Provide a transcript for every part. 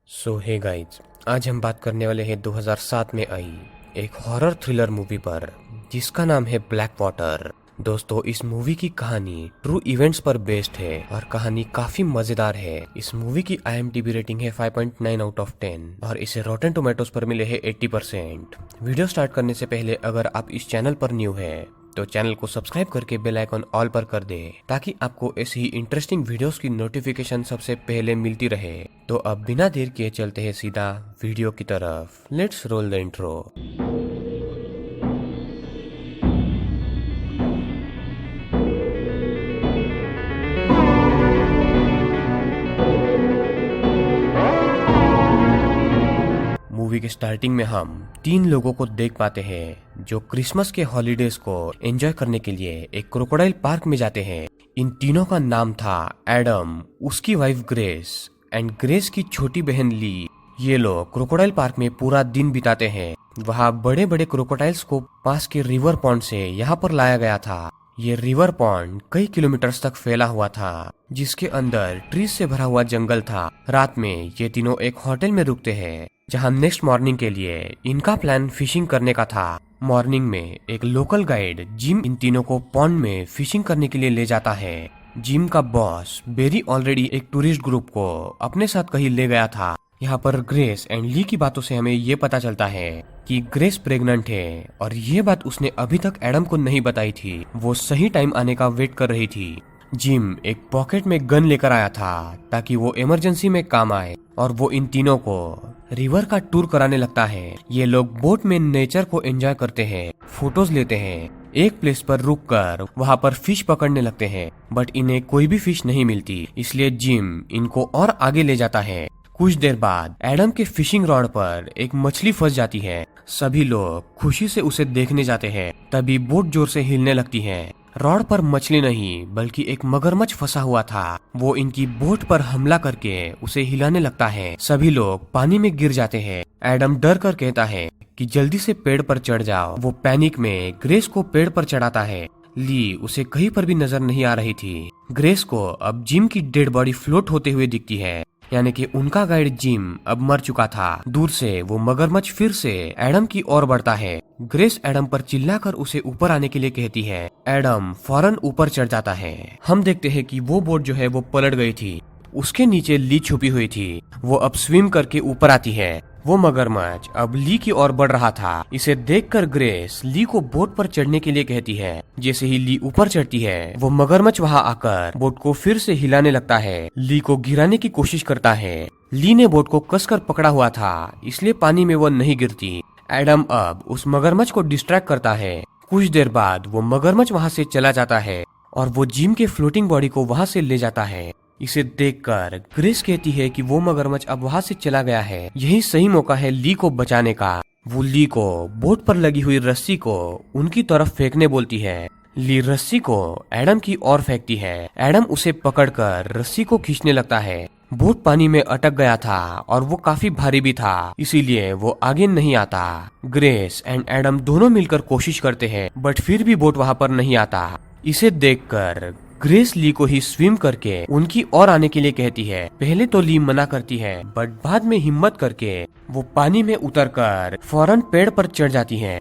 सो hey guys, आज हम बात करने वाले हैं 2007 में आई एक हॉरर थ्रिलर मूवी पर जिसका नाम है ब्लैक वाटर। दोस्तों, इस मूवी की कहानी ट्रू इवेंट्स पर बेस्ड है और कहानी काफी मजेदार है। इस मूवी की IMDb रेटिंग है 5.9 आउट ऑफ 10 और इसे रॉटेन टोमेटोज पर मिले है 80%। वीडियो स्टार्ट करने से पहले अगर आप इस चैनल पर न्यू है तो चैनल को सब्सक्राइब करके बेल आइकन ऑल पर कर दे ताकि आपको ऐसी ही इंटरेस्टिंग वीडियोस की नोटिफिकेशन सबसे पहले मिलती रहे। तो अब बिना देर किए चलते हैं सीधा वीडियो की तरफ। Let's roll the intro. Movie के स्टार्टिंग में हम 3 लोगों को देख पाते हैं जो क्रिसमस के हॉलीडेज को एंजॉय करने के लिए एक क्रोकोडाइल पार्क में जाते हैं। इन तीनों का नाम था एडम, उसकी वाइफ ग्रेस एंड ग्रेस की छोटी बहन ली। ये लोग क्रोकोडाइल पार्क में पूरा दिन बिताते हैं। वहाँ बड़े बड़े क्रोकोडाइल्स को पास के रिवर पॉन्ड से यहाँ पर लाया गया था। ये रिवर पॉन्ड कई किलोमीटर्स तक फैला हुआ था जिसके अंदर ट्रीज से भरा हुआ जंगल था। रात में ये तीनों एक होटल में रुकते हैं जहां नेक्स्ट मॉर्निंग के लिए इनका प्लान फिशिंग करने का था। मॉर्निंग में एक लोकल गाइड जिम इन तीनों को पॉन्ड में फिशिंग करने के लिए ले जाता है। जिम का बॉस बेरी ऑलरेडी एक टूरिस्ट ग्रुप को अपने साथ कहीं ले गया था। यहाँ पर ग्रेस एंड ली की बातों से हमें ये पता चलता है कि ग्रेस प्रेग्नेंट है और ये बात उसने अभी तक एडम को नहीं बताई थी। वो सही टाइम आने का वेट कर रही थी। जिम एक पॉकेट में गन लेकर आया था ताकि वो इमरजेंसी में काम आए और वो इन तीनों को रिवर का टूर कराने लगता है। ये लोग बोट में नेचर को एंजॉय करते हैं, फोटोज लेते हैं। एक प्लेस पर रुककर वहाँ पर फिश पकड़ने लगते हैं बट इन्हें कोई भी फिश नहीं मिलती, इसलिए जिम इनको और आगे ले जाता है। कुछ देर बाद एडम के फिशिंग रॉड पर एक मछली फंस जाती है। सभी लोग खुशी से उसे देखने जाते हैं। तभी बोट जोर से हिलने लगती है। रॉड पर मछली नहीं बल्कि एक मगरमच्छ फंसा हुआ था। वो इनकी बोट पर हमला करके उसे हिलाने लगता है। सभी लोग पानी में गिर जाते हैं। एडम डर कर कहता है कि जल्दी से पेड़ पर चढ़ जाओ। वो पैनिक में ग्रेस को पेड़ पर चढ़ाता है। ली उसे कहीं पर भी नजर नहीं आ रही थी। ग्रेस को अब जिम की डेड बॉडी फ्लोट होते हुए दिखती है, यानी कि उनका गाइड जिम अब मर चुका था। दूर से वो मगरमच्छ फिर से एडम की ओर बढ़ता है। ग्रेस एडम पर चिल्लाकर उसे ऊपर आने के लिए कहती है। एडम फौरन ऊपर चढ़ जाता है। हम देखते हैं कि वो बोट जो है वो पलट गई थी। उसके नीचे ली छुपी हुई थी। वो अब स्विम करके ऊपर आती है। वो मगरमच्छ अब ली की ओर बढ़ रहा था। इसे देखकर ग्रेस ली को बोट पर चढ़ने के लिए कहती है। जैसे ही ली ऊपर चढ़ती है वो मगरमच्छ वहां आकर बोट को फिर से हिलाने लगता है। ली को गिराने की कोशिश करता है। ली ने बोट को कसकर पकड़ा हुआ था इसलिए पानी में वो नहीं गिरती। एडम अब उस मगरमच्छ को डिस्ट्रैक्ट करता है। कुछ देर बाद वो मगरमच्छ वहां से चला जाता है और वो जिम के फ्लोटिंग बॉडी को वहां से ले जाता है। इसे देखकर ग्रेस कहती है कि वो मगरमच्छ अब वहां से चला गया है। यही सही मौका है ली को बचाने का। वो ली को बोट पर लगी हुई रस्सी को उनकी तरफ फेंकने बोलती है। ली रस्सी को एडम की ओर फेंकती है। एडम उसे पकड़कर रस्सी को खींचने लगता है। बोट पानी में अटक गया था और वो काफी भारी भी था, इसीलिए वो आगे नहीं आता। ग्रेस एंड एडम दोनों मिलकर कोशिश करते हैं बट फिर भी बोट वहां पर नहीं आता। इसे देखकर ग्रेस ली को ही स्विम करके उनकी ओर आने के लिए कहती है। पहले तो ली मना करती है बट बाद में हिम्मत करके वो पानी में उतरकर फौरन पेड़ पर चढ़ जाती है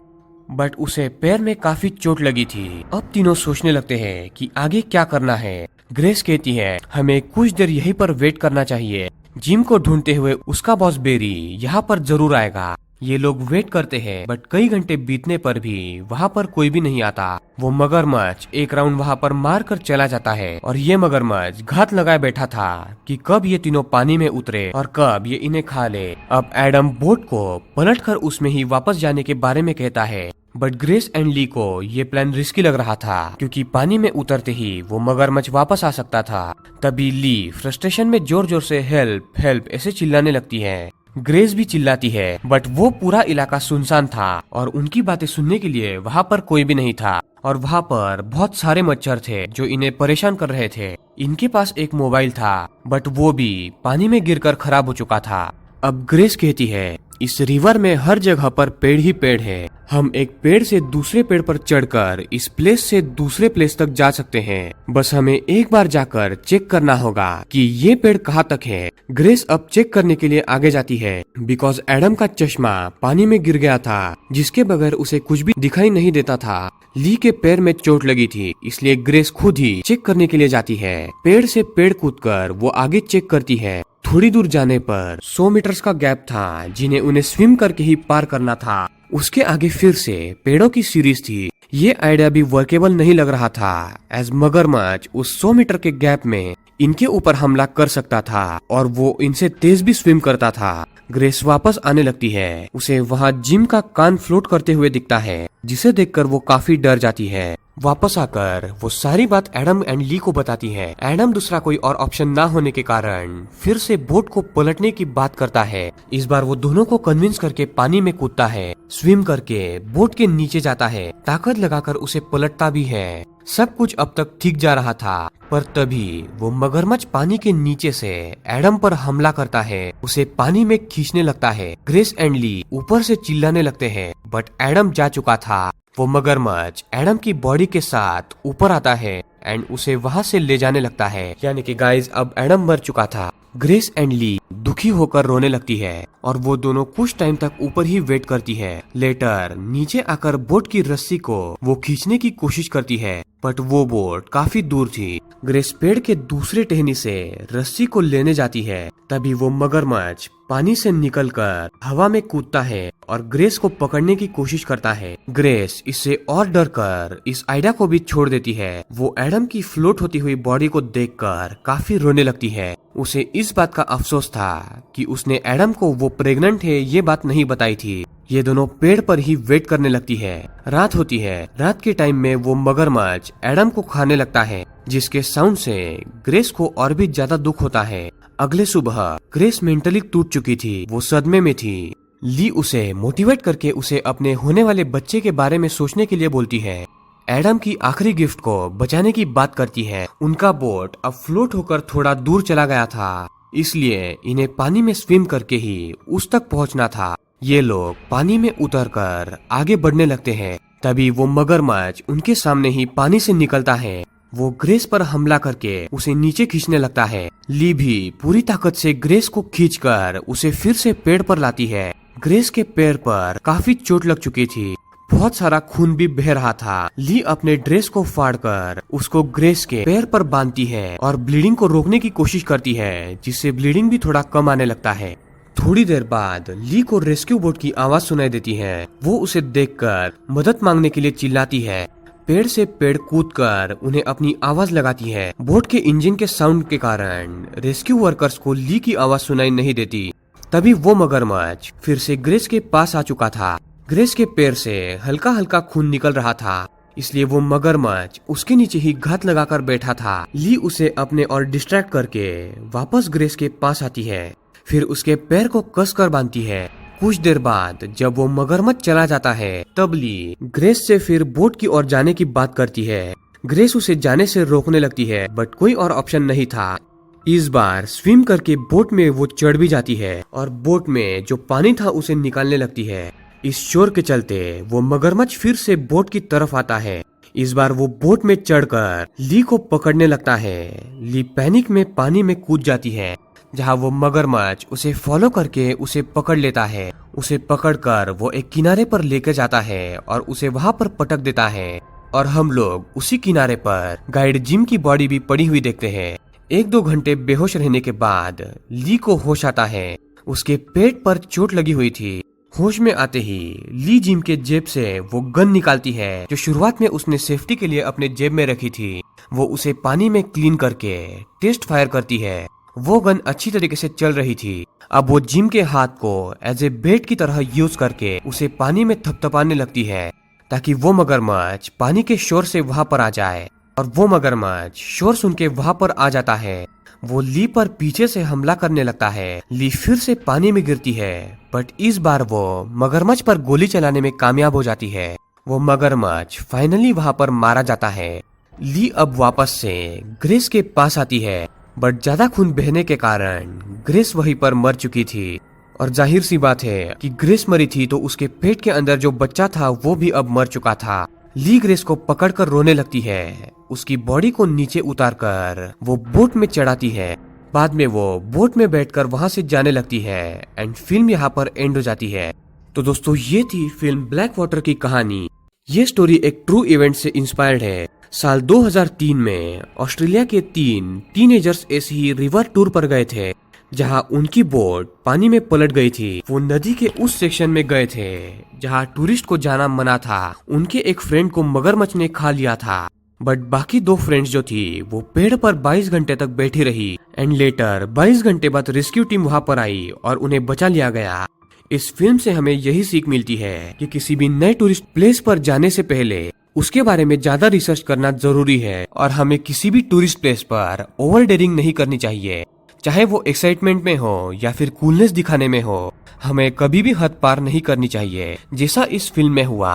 बट उसे पैर में काफी चोट लगी थी। अब तीनों सोचने लगते हैं कि आगे क्या करना है। ग्रेस कहती है हमें कुछ देर यहीं पर वेट करना चाहिए। जिम को ढूंढते हुए उसका बॉस बेरी यहाँ पर जरूर आएगा। ये लोग वेट करते हैं बट कई घंटे बीतने पर भी वहाँ पर कोई भी नहीं आता। वो मगरमच्छ एक राउंड वहाँ पर मार कर चला जाता है और ये मगरमच्छ घात लगाए बैठा था कि कब ये तीनों पानी में उतरे और कब ये इन्हें खा ले। अब एडम बोट को पलटकर उसमें ही वापस जाने के बारे में कहता है बट ग्रेस एंड ली को ये प्लान रिस्की लग रहा था क्योंकि पानी में उतरते ही वो मगरमच्छ वापस आ सकता था। तभी ली फ्रस्ट्रेशन में जोर जोर से हेल्प हेल्प ऐसे चिल्लाने लगती है। ग्रेस भी चिल्लाती है बट वो पूरा इलाका सुनसान था और उनकी बातें सुनने के लिए वहाँ पर कोई भी नहीं था और वहाँ पर बहुत सारे मच्छर थे जो इन्हें परेशान कर रहे थे। इनके पास एक मोबाइल था बट वो भी पानी में गिरकर खराब हो चुका था। अब ग्रेस कहती है इस रिवर में हर जगह पर पेड़ ही पेड़ है। हम एक पेड़ से दूसरे पेड़ पर चढ़कर इस प्लेस से दूसरे प्लेस तक जा सकते हैं। बस हमें एक बार जाकर चेक करना होगा कि ये पेड़ कहाँ तक है। ग्रेस अब चेक करने के लिए आगे जाती है बिकॉज एडम का चश्मा पानी में गिर गया था, जिसके बगैर उसे कुछ भी दिखाई नहीं देता था। ली के पैर में चोट लगी थी, इसलिए ग्रेस खुद ही चेक करने के लिए जाती है। पेड़ से पेड़ कूदकर वो आगे चेक करती है। थोड़ी दूर जाने पर 100 मीटर्स का गैप था, जिन्हें उन्हें स्विम करके ही पार करना था। उसके आगे फिर से पेड़ों की सीरीज थी। ये आइडिया भी वर्केबल नहीं लग रहा था, एज मगरमच्छ उस 100 मीटर के गैप में इनके ऊपर हमला कर सकता था और वो इनसे तेज भी स्विम करता था। ग्रेस वापस आने लगती है। उसे वहाँ जिम का कान फ्लोट करते हुए दिखता है, जिसे देखकर वो काफी डर जाती है। वापस आकर वो सारी बात एडम एंड ली को बताती है। एडम दूसरा कोई और ऑप्शन ना होने के कारण फिर से बोट को पलटने की बात करता है। इस बार वो दोनों को कन्विंस करके पानी में कूदता है। स्विम करके बोट के नीचे जाता है, ताकत लगाकर उसे पलटता भी है। सब कुछ अब तक ठीक जा रहा था, पर तभी वो मगरमच्छ पानी के नीचे से एडम पर हमला करता है। उसे पानी में खींचने लगता है। ग्रेस एंड ली ऊपर से चिल्लाने लगते हैं, बट एडम जा चुका था। वो मगरमच्छ एडम की बॉडी के साथ ऊपर आता है एंड उसे वहां से ले जाने लगता है। यानी कि गाइस अब एडम मर चुका था। ग्रेस एंड ली दुखी होकर रोने लगती है और वो दोनों कुछ टाइम तक ऊपर ही वेट करती है। लेटर नीचे आकर बोट की रस्सी को वो खींचने की कोशिश करती है, बट वो बोट काफी दूर थी। ग्रेस पेड़ के दूसरे टहनी से रस्सी को लेने जाती है, तभी वो मगरमच्छ पानी से निकलकर हवा में कूदता है और ग्रेस को पकड़ने की कोशिश करता है। ग्रेस इससे और डर कर इस आइडिया को भी छोड़ देती है। वो एडम की फ्लोट होती हुई बॉडी को देखकर काफी रोने लगती है। उसे इस बात का अफसोस था कि उसने एडम को वो प्रेग्नेंट है ये बात नहीं बताई थी। ये दोनों पेड़ पर ही वेट करने लगती है। रात होती है। रात के टाइम में वो मगरमच्छ एडम को खाने लगता है, जिसके साउंड से ग्रेस को और भी ज्यादा दुख होता है। अगले सुबह ग्रेस मेंटली टूट चुकी थी। वो सदमे में थी। ली उसे मोटिवेट करके उसे अपने होने वाले बच्चे के बारे में सोचने के लिए बोलती है। एडम की आखिरी गिफ्ट को बचाने की बात करती है। उनका बोट अब फ्लोट होकर थोड़ा दूर चला गया था, इसलिए इन्हें पानी में स्विम करके ही उस तक पहुंचना था। ये लोग पानी में उतरकर आगे बढ़ने लगते हैं। तभी वो मगरमच्छ उनके सामने ही पानी से निकलता है। वो ग्रेस पर हमला करके उसे नीचे खींचने लगता है। ली भी पूरी ताकत से ग्रेस को खींचकर उसे फिर से पेड़ पर लाती है। ग्रेस के पैर पर काफी चोट लग चुकी थी। बहुत सारा खून भी बह रहा था। ली अपने ड्रेस को फाड़कर उसको ग्रेस के पैर पर बांधती है और ब्लीडिंग को रोकने की कोशिश करती है, जिससे ब्लीडिंग भी थोड़ा कम आने लगता है। थोड़ी देर बाद ली को रेस्क्यू बोट की आवाज सुनाई देती है। वो उसे देखकर मदद मांगने के लिए चिल्लाती है। पेड़ से पेड़ कूदकर उन्हें अपनी आवाज लगाती है। बोट के इंजन के साउंड के कारण रेस्क्यू वर्कर्स को ली की आवाज सुनाई नहीं देती। तभी वो मगरमच्छ फिर से ग्रेस के पास आ चुका था। ग्रेस के पैर से हल्का हल्का खून निकल रहा था, इसलिए वो मगरमच्छ उसके नीचे ही घात लगाकर बैठा था। ली उसे अपने और डिस्ट्रैक्ट करके वापस ग्रेस के पास आती है, फिर उसके पैर को कसकर बांधती है। कुछ देर बाद जब वो मगरमच्छ चला जाता है, तब ली ग्रेस से फिर बोट की ओर जाने की बात करती है। ग्रेस उसे जाने से रोकने लगती है, बट कोई और ऑप्शन नहीं था। इस बार स्विम करके बोट में वो चढ़ भी जाती है और बोट में जो पानी था उसे निकालने लगती है। इस शोर के चलते वो मगरमच्छ फिर से बोट की तरफ आता है। इस बार वो बोट में चढ़कर ली को पकड़ने लगता है। ली पैनिक में पानी में कूद जाती है, जहाँ वो मगरमच्छ उसे फॉलो करके उसे पकड़ लेता है। उसे पकड़कर वो एक किनारे पर लेकर जाता है और उसे वहाँ पर पटक देता है। और हम लोग उसी किनारे पर गाइड जिम की बॉडी भी पड़ी हुई देखते हैं। 1-2 घंटे बेहोश रहने के बाद ली को होश आता है। उसके पेट पर चोट लगी हुई थी। होश में आते ही ली जिम के जेब से वो गन निकालती है, जो शुरुआत में उसने सेफ्टी के लिए अपने जेब में रखी थी। वो उसे पानी में क्लीन करके टेस्ट फायर करती है। वो गन अच्छी तरीके से चल रही थी। अब वो जिम के हाथ को एज ए बेट की तरह यूज करके उसे पानी में थपथपाने लगती है, ताकि वो मगरमच्छ पानी के शोर से वहां पर आ जाए। और वो मगरमच्छ शोर सुन के वहां पर आ जाता है। वो ली पर पीछे से हमला करने लगता है। ली फिर से पानी में गिरती है, बट इस बार वो मगरमच्छ पर गोली चलाने में कामयाब हो जाती है। वो मगरमच्छ फाइनली वहां पर मारा जाता है। ली अब वापस से ग्रेस के पास आती है, बट ज्यादा खून बहने के कारण ग्रेस वहीं पर मर चुकी थी। और जाहिर सी बात है कि ग्रेस मरी थी तो उसके पेट के अंदर जो बच्चा था वो भी अब मर चुका था। ली ग्रेस को पकड़कर रोने लगती है। उसकी बॉडी को नीचे उतारकर वो बोट में चढ़ाती है। बाद में वो बोट में बैठकर वहां से जाने लगती है एंड फिल्म यहाँ पर एंड हो जाती है। तो दोस्तों ये थी फिल्म ब्लैक वाटर की कहानी। ये स्टोरी एक ट्रू इवेंट से इंस्पायर्ड है। साल 2003 में ऑस्ट्रेलिया के 3 टीनेजर्स ऐसे ही रिवर टूर पर गए थे जहां उनकी बोट पानी में पलट गई थी। वो नदी के उस सेक्शन में गए थे जहां टूरिस्ट को जाना मना था। उनके एक फ्रेंड को मगरमच्छ ने खा लिया था, बट बाकी 2 फ्रेंड्स जो थी वो पेड़ पर 22 घंटे तक बैठी रही एंड लेटर 22 घंटे बाद रेस्क्यू टीम वहां पर आई और उन्हें बचा लिया गया। इस फिल्म से हमें यही सीख मिलती है कि किसी भी नए टूरिस्ट प्लेस पर जाने से पहले उसके बारे में ज्यादा रिसर्च करना जरूरी है और हमें किसी भी टूरिस्ट प्लेस पर ओवर डेयरिंग नहीं करनी चाहिए, चाहे वो एक्साइटमेंट में हो या फिर कूलनेस दिखाने में हो। हमें कभी भी हद पार नहीं करनी चाहिए, जैसा इस फिल्म में हुआ।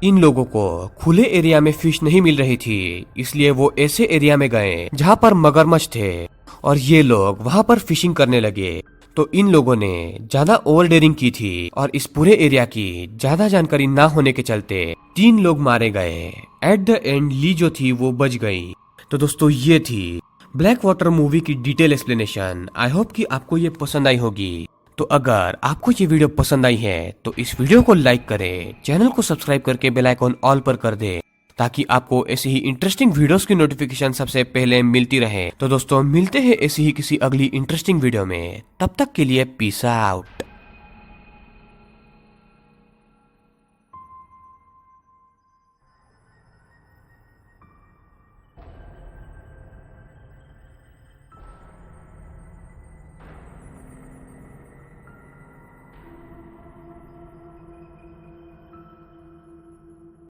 इन लोगों को खुले एरिया में फिश नहीं मिल रही थी, इसलिए वो ऐसे एरिया में गए जहाँ पर मगरमच्छ थे और ये लोग वहाँ पर फिशिंग करने लगे। तो इन लोगों ने ज्यादा ओवर डेयरिंग की थी और इस पूरे एरिया की ज्यादा जानकारी ना होने के चलते 3 लोग मारे गए। एट द एंड ली जो थी वो बच गई। तो दोस्तों ये थी ब्लैक वाटर मूवी की डिटेल एक्सप्लेनेशन। आई होप कि आपको ये पसंद आई होगी। तो अगर आपको ये वीडियो पसंद आई है तो इस वीडियो को लाइक करें, चैनल को सब्सक्राइब करके बेल आइकॉन ऑल पर कर दे ताकि आपको ऐसी ही इंटरेस्टिंग वीडियोस की नोटिफिकेशन सबसे पहले मिलती रहे। तो दोस्तों मिलते हैं ऐसी ही किसी अगली इंटरेस्टिंग वीडियो में। तब तक के लिए पीस आउट।